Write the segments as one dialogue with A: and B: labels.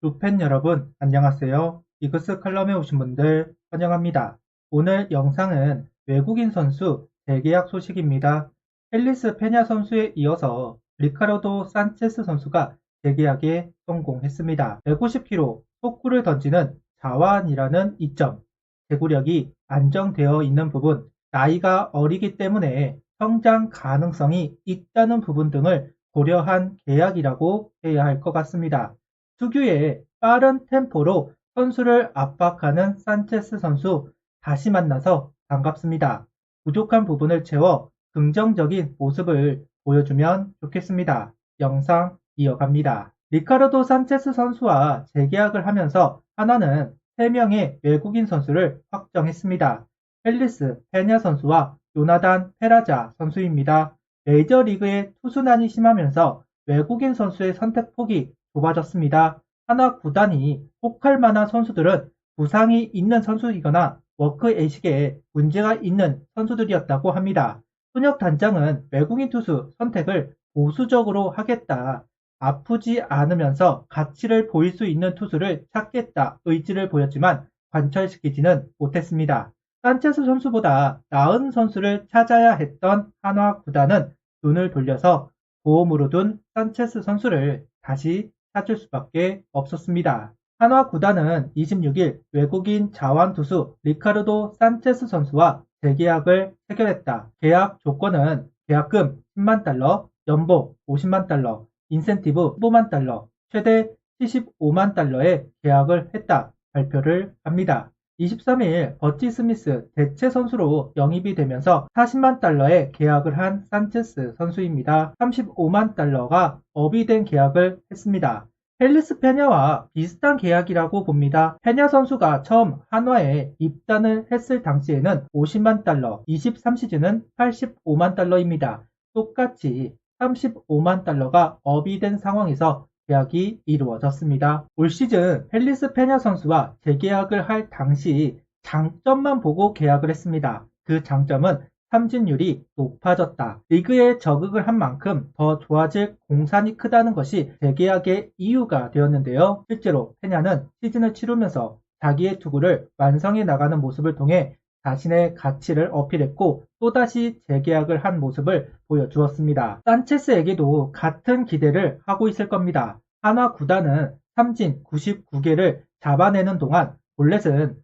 A: 루팬 여러분, 안녕하세요. 이그스 칼럼에 오신 분들 환영합니다. 오늘 영상은 외국인 선수 재계약 소식입니다. 헬리스 페냐 선수에 이어서 리카르도 산체스 선수가 재계약에 성공했습니다. 150km 속구를 던지는 자완이라는 이점, 제구력이 안정되어 있는 부분, 나이가 어리기 때문에 성장 가능성이 있다는 부분 등을 고려한 계약이라고 해야 할 것 같습니다. 특유의 빠른 템포로 선수를 압박하는 산체스 선수 다시 만나서 반갑습니다. 부족한 부분을 채워 긍정적인 모습을 보여주면 좋겠습니다. 영상 이어갑니다. 리카르도 산체스 선수와 재계약을 하면서 하나는 3명의 외국인 선수를 확정했습니다. 헬리스 페냐 선수와 요나단 페라자 선수입니다. 메이저리그의 투수난이 심하면서 외국인 선수의 선택폭이 좁아졌습니다. 하나 구단이 혹할 만한 선수들은 부상이 있는 선수이거나 워크애식에 문제가 있는 선수들이었다고 합니다. 손혁 단장은 외국인 투수 선택을 보수적으로 하겠다. 아프지 않으면서 가치를 보일 수 있는 투수를 찾겠다 의지를 보였지만 관철시키지는 못했습니다. 산체스 선수보다 나은 선수를 찾아야 했던 한화 구단은 눈을 돌려서 보험으로 둔 산체스 선수를 다시 찾을 수밖에 없었습니다. 한화 구단은 26일 외국인 자완투수 리카르도 산체스 선수와 재계약을 체결했다. 계약 조건은 계약금 10만 달러, 연봉 50만 달러, 인센티브 15만 달러, 최대 75만 달러의 계약을 했다. 발표를 합니다. 23일 버치 스미스 대체 선수로 영입이 되면서 40만 달러의 계약을 한 산체스 선수입니다. 35만 달러가 업이 된 계약을 했습니다. 헬리스 페냐와 비슷한 계약이라고 봅니다. 페냐 선수가 처음 한화에 입단을 했을 당시에는 50만 달러, 23시즌은 85만 달러입니다. 똑같이 35만 달러가 업이 된 상황에서 계약이 이루어졌습니다. 올 시즌 헬리스 페냐 선수와 재계약을 할 당시 장점만 보고 계약을 했습니다. 그 장점은 삼진율이 높아졌다. 리그에 적응을 한 만큼 더 좋아질 공산이 크다는 것이 재계약의 이유가 되었는데요. 실제로 페냐는 시즌을 치르면서 자기의 투구를 완성해 나가는 모습을 통해 자신의 가치를 어필했고 또다시 재계약을 한 모습을 보여주었습니다. 산체스에게도 같은 기대를 하고 있을 겁니다. 한화 구단은 삼진 99개를 잡아내는 동안 볼넷은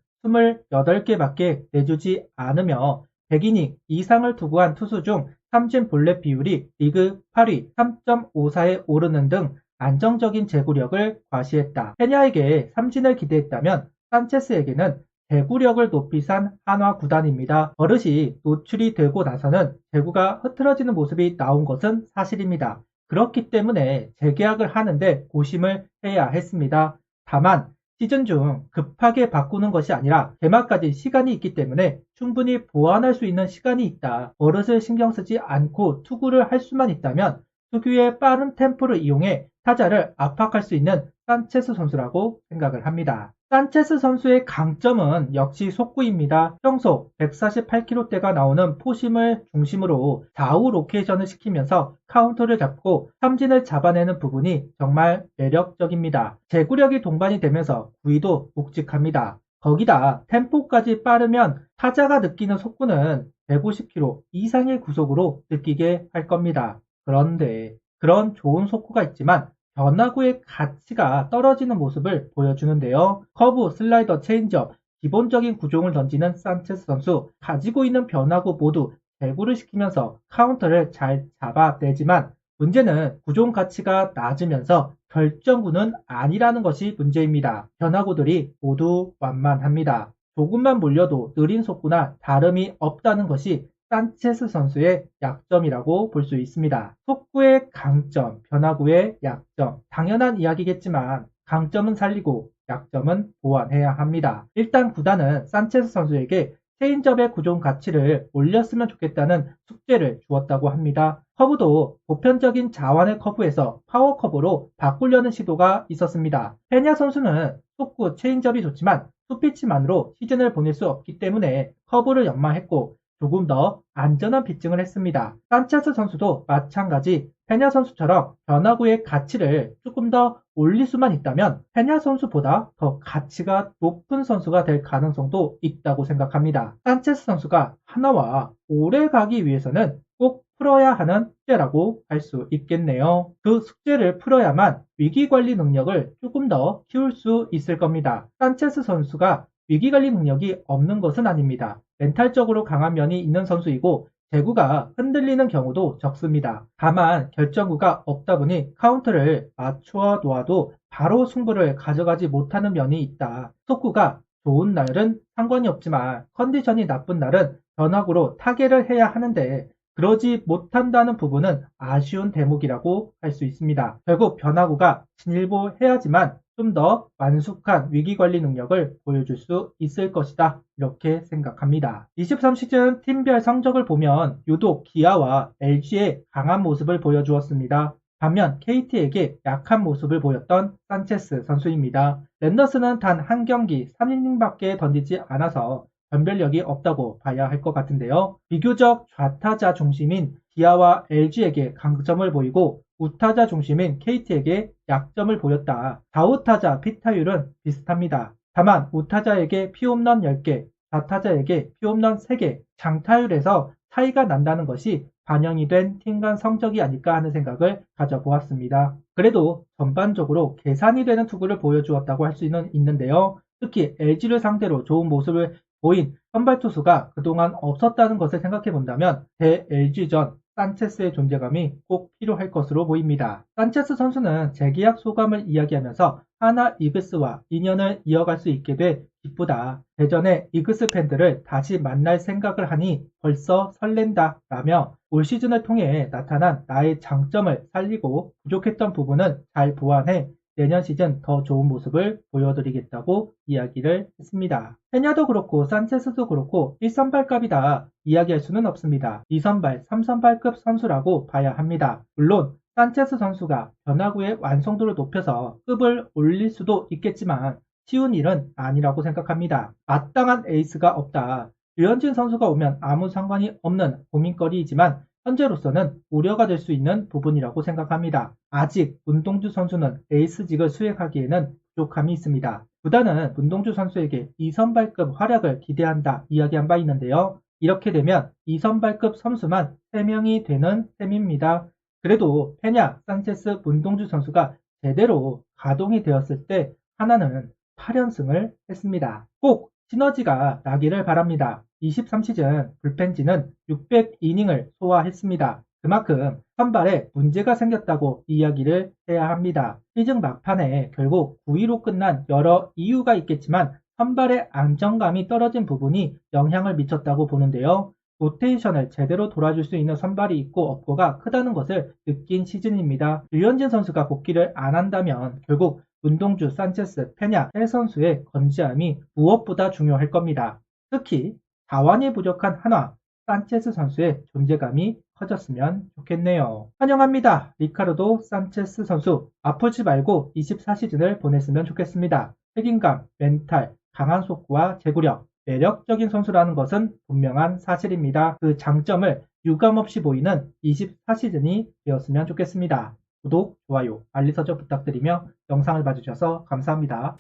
A: 28개밖에 내주지 않으며 100이닝 이상을 투구한 투수 중 삼진 볼넷 비율이 리그 8위 3.54에 오르는 등 안정적인 제구력을 과시했다. 페냐에게 삼진을 기대했다면 산체스에게는 제구력을 높이 산 한화 구단입니다. 버릇이 노출이 되고 나서는 제구가 흐트러지는 모습이 나온 것은 사실입니다. 그렇기 때문에 재계약을 하는데 고심을 해야 했습니다. 다만 시즌 중 급하게 바꾸는 것이 아니라 개막까지 시간이 있기 때문에 충분히 보완할 수 있는 시간이 있다. 버릇을 신경 쓰지 않고 투구를 할 수만 있다면 특유의 빠른 템포를 이용해 타자를 압박할 수 있는 산체스 선수라고 생각을 합니다. 산체스 선수의 강점은 역시 속구입니다. 평소 148km대가 나오는 포심을 중심으로 좌우 로케이션을 시키면서 카운터를 잡고 삼진을 잡아내는 부분이 정말 매력적입니다. 제구력이 동반이 되면서 구위도 묵직합니다. 거기다 템포까지 빠르면 타자가 느끼는 속구는 150km 이상의 구속으로 느끼게 할 겁니다. 그런데 그런 좋은 속구가 있지만 변화구의 가치가 떨어지는 모습을 보여주는데요. 커브, 슬라이더, 체인지업, 기본적인 구종을 던지는 산체스 선수 가지고 있는 변화구 모두 제구를 시키면서 카운터를 잘 잡아내지만 문제는 구종 가치가 낮으면서 결정구는 아니라는 것이 문제입니다. 변화구들이 모두 완만합니다. 조금만 몰려도 느린 속구나 다름이 없다는 것이 산체스 선수의 약점이라고 볼 수 있습니다. 속구의 강점, 변화구의 약점, 당연한 이야기겠지만 강점은 살리고 약점은 보완해야 합니다. 일단 구단은 산체스 선수에게 체인지업의 구종 가치를 올렸으면 좋겠다는 숙제를 주었다고 합니다. 커브도 보편적인 자완의 커브에서 파워 커브로 바꾸려는 시도가 있었습니다. 페냐 선수는 속구 체인지업이 좋지만 투피치만으로 시즌을 보낼 수 없기 때문에 커브를 연마했고 조금 더 안전한 피칭을 했습니다. 산체스 선수도 마찬가지 페냐 선수처럼 변화구의 가치를 조금 더 올릴 수만 있다면 페냐 선수보다 더 가치가 높은 선수가 될 가능성도 있다고 생각합니다. 산체스 선수가 하나와 오래 가기 위해서는 꼭 풀어야 하는 숙제라고 할 수 있겠네요. 그 숙제를 풀어야만 위기관리 능력을 조금 더 키울 수 있을 겁니다. 산체스 선수가 위기관리 능력이 없는 것은 아닙니다. 멘탈적으로 강한 면이 있는 선수이고 제구가 흔들리는 경우도 적습니다. 다만 결정구가 없다 보니 카운트를 맞춰 놓아도 바로 승부를 가져가지 못하는 면이 있다. 속구가 좋은 날은 상관이 없지만 컨디션이 나쁜 날은 변화구로 타개를 해야 하는데 그러지 못한다는 부분은 아쉬운 대목이라고 할 수 있습니다. 결국 변화구가 진일보해야지만 좀 더 완숙한 위기관리 능력을 보여줄 수 있을 것이다. 이렇게 생각합니다. 23시즌 팀별 성적을 보면 유독 기아와 LG의 강한 모습을 보여주었습니다. 반면 KT에게 약한 모습을 보였던 산체스 선수입니다. 랜더스는 단 한 경기 3이닝밖에 던지지 않아서 변별력이 없다고 봐야 할 것 같은데요. 비교적 좌타자 중심인 기아와 LG에게 강점을 보이고 우타자 중심인 KT에게 약점을 보였다. 좌우타자 피타율은 비슷합니다. 다만 우타자에게 피홈런 10개, 좌타자에게 피홈런 3개, 장타율에서 차이가 난다는 것이 반영이 된 팀 간 성적이 아닐까 하는 생각을 가져보았습니다. 그래도 전반적으로 계산이 되는 투구를 보여주었다고 할 수는 있는데요. 특히 LG를 상대로 좋은 모습을 보인 선발 투수가 그동안 없었다는 것을 생각해 본다면 대-LG전 산체스의 존재감이 꼭 필요할 것으로 보입니다. 산체스 선수는 재계약 소감을 이야기하면서 하나 이글스와 인연을 이어갈 수 있게 돼 기쁘다. 대전의 이글스 팬들을 다시 만날 생각을 하니 벌써 설렌다 라며 올 시즌을 통해 나타난 나의 장점을 살리고 부족했던 부분은 잘 보완해 내년 시즌 더 좋은 모습을 보여드리겠다고 이야기를 했습니다. 페냐도 그렇고 산체스도 그렇고 1선발급이다 이야기할 수는 없습니다. 2선발, 3선발급 선수라고 봐야 합니다. 물론 산체스 선수가 변화구의 완성도를 높여서 급을 올릴 수도 있겠지만 쉬운 일은 아니라고 생각합니다. 마땅한 에이스가 없다. 류현진 선수가 오면 아무 상관이 없는 고민거리이지만 현재로서는 우려가 될 수 있는 부분이라고 생각합니다. 아직 문동주 선수는 에이스직을 수행하기에는 부족함이 있습니다. 구단은 문동주 선수에게 2선발급 활약을 기대한다 이야기한 바 있는데요. 이렇게 되면 2선발급 선수만 3명이 되는 셈입니다. 그래도 페냐, 산체스, 문동주 선수가 제대로 가동이 되었을 때 하나는 8연승을 했습니다. 꼭 시너지가 나기를 바랍니다. 23시즌 불펜진은 600이닝을 소화했습니다. 그만큼 선발에 문제가 생겼다고 이야기를 해야 합니다. 시즌 막판에 결국 9위로 끝난 여러 이유가 있겠지만 선발의 안정감이 떨어진 부분이 영향을 미쳤다고 보는데요. 로테이션을 제대로 돌아줄 수 있는 선발이 있고 없고가 크다는 것을 느낀 시즌입니다. 류현진 선수가 복귀를 안 한다면 결국 문동주, 산체스, 페냐, 세 선수의 건재함이 무엇보다 중요할 겁니다. 특히 자원이 부족한 한화, 산체스 선수의 존재감이 커졌으면 좋겠네요. 환영합니다. 리카르도 산체스 선수 아프지 말고 24시즌을 보냈으면 좋겠습니다. 책임감, 멘탈, 강한 속구와 제구력, 매력적인 선수라는 것은 분명한 사실입니다. 그 장점을 유감없이 보이는 24시즌이 되었으면 좋겠습니다. 구독, 좋아요, 알림 설정 부탁드리며 영상을 봐주셔서 감사합니다.